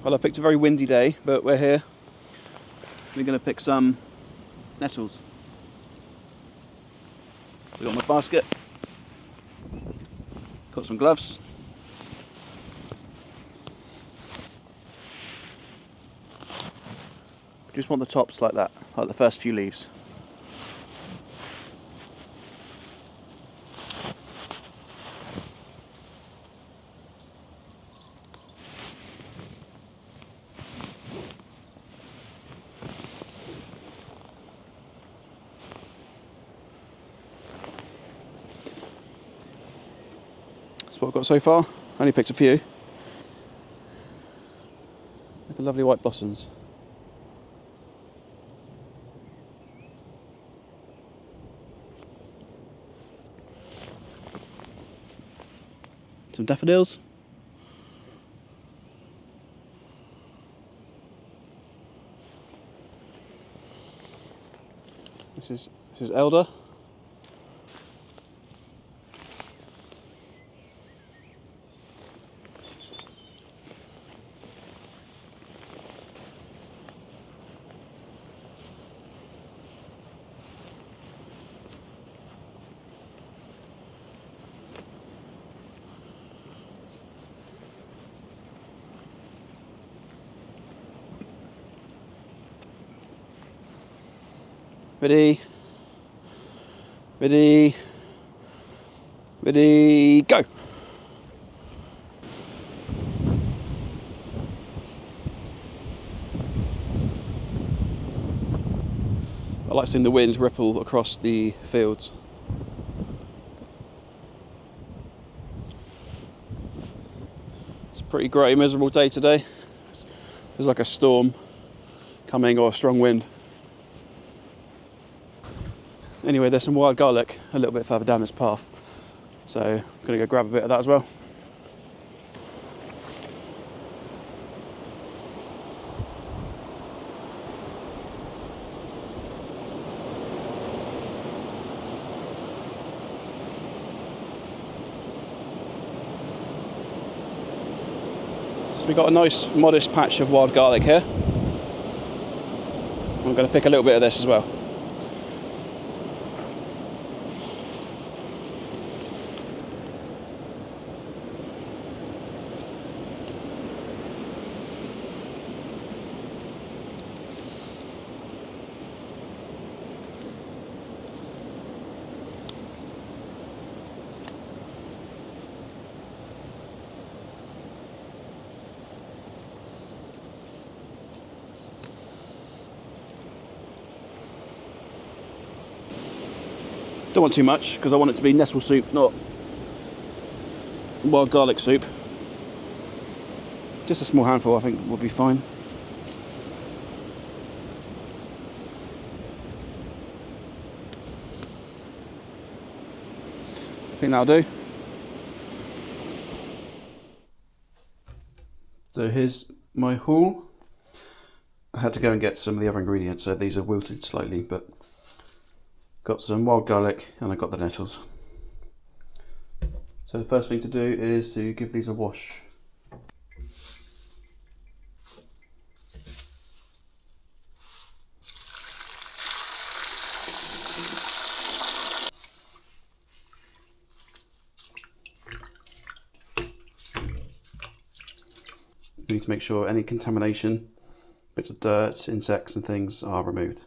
Well, I picked a very windy day, but we're here. We're going to pick some nettles. So got my basket, got some gloves. Just want the tops like that, like the first few leaves. That's what I've got so far. I only picked a few. With the lovely white blossoms. Some daffodils. This is elder. Ready, ready, ready, go! I like seeing the wind ripple across the fields. It's a pretty grey, miserable day today. There's like a storm coming or a strong wind. Anyway, there's some wild garlic a little bit further down this path, so I'm going to go grab a bit of that as well. So we've got a nice modest patch of wild garlic here. I'm going to pick a little bit of this as well. Don't want too much because I want it to be nettle soup, not wild garlic soup. Just a small handful I think will be fine. I think that'll do. So here's my haul. I had to go and get some of the other ingredients, so these are wilted slightly, but got some wild garlic and I got the nettles. So the first thing to do is to give these a wash. We need to make sure any contamination, bits of dirt, insects and things are removed.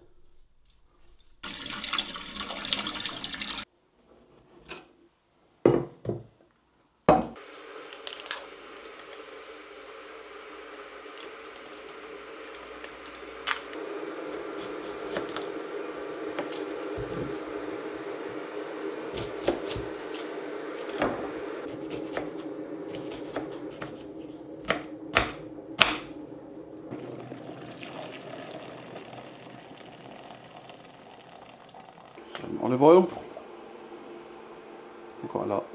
Some olive oil, quite a lot.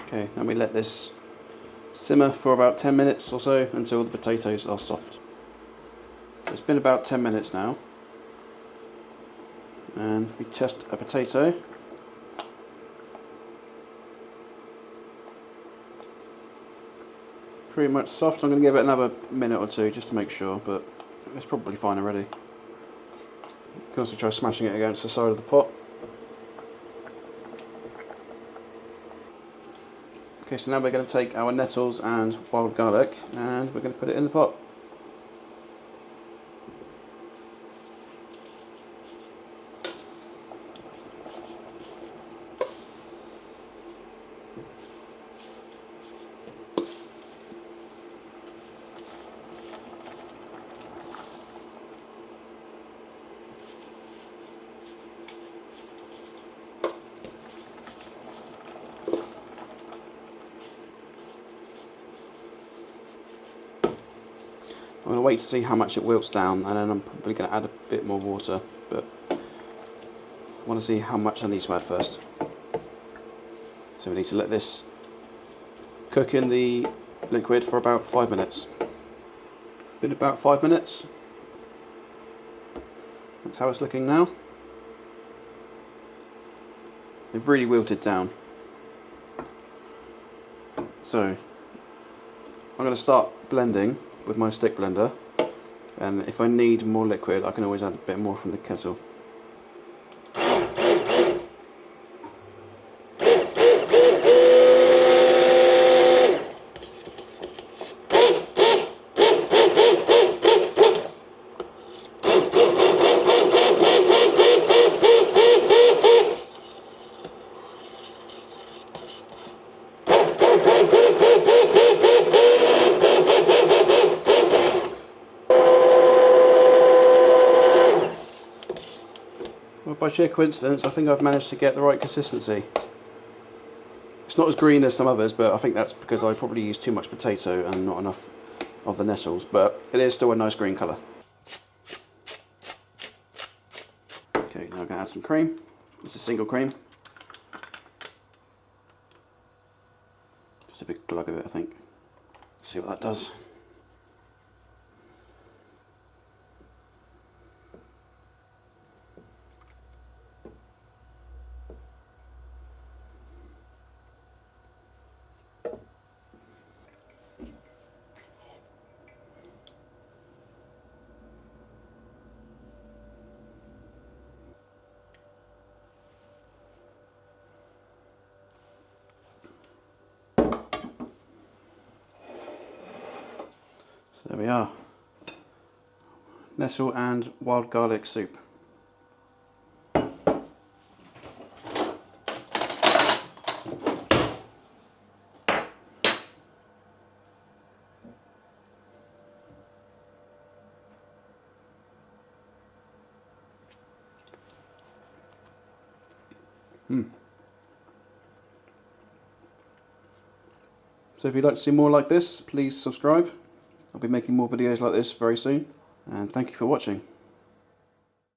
Okay, then we let this simmer for about 10 minutes or so until the potatoes are soft. So it's been about 10 minutes now, and we test a potato. Pretty much soft. I'm going to give it another minute or two just to make sure, but it's probably fine already. You can also try smashing it against the side of the pot. Okay, so now we're going to take our nettles and wild garlic and we're going to put it in the pot. I'm going to wait to see how much it wilts down, and then I'm probably going to add a bit more water, but I want to see how much I need to add first. So we need to let this cook in the liquid for about 5 minutes. Been about 5 minutes. That's how it's looking now. They've really wilted down. So I'm going to start blending with my stick blender, and if I need more liquid I can always add a bit more from the kettle. Well, by sheer coincidence, I think I've managed to get the right consistency. It's not as green as some others, but I think that's because I probably used too much potato and not enough of the nettles, but it is still a nice green colour. Okay, now I'm going to add some cream. It's a single cream. Just a big glug of it, I think. See what that does. There we are. Nettle and wild garlic soup. So if you'd like to see more like this, please subscribe. I'll be making more videos like this very soon, and thank you for watching.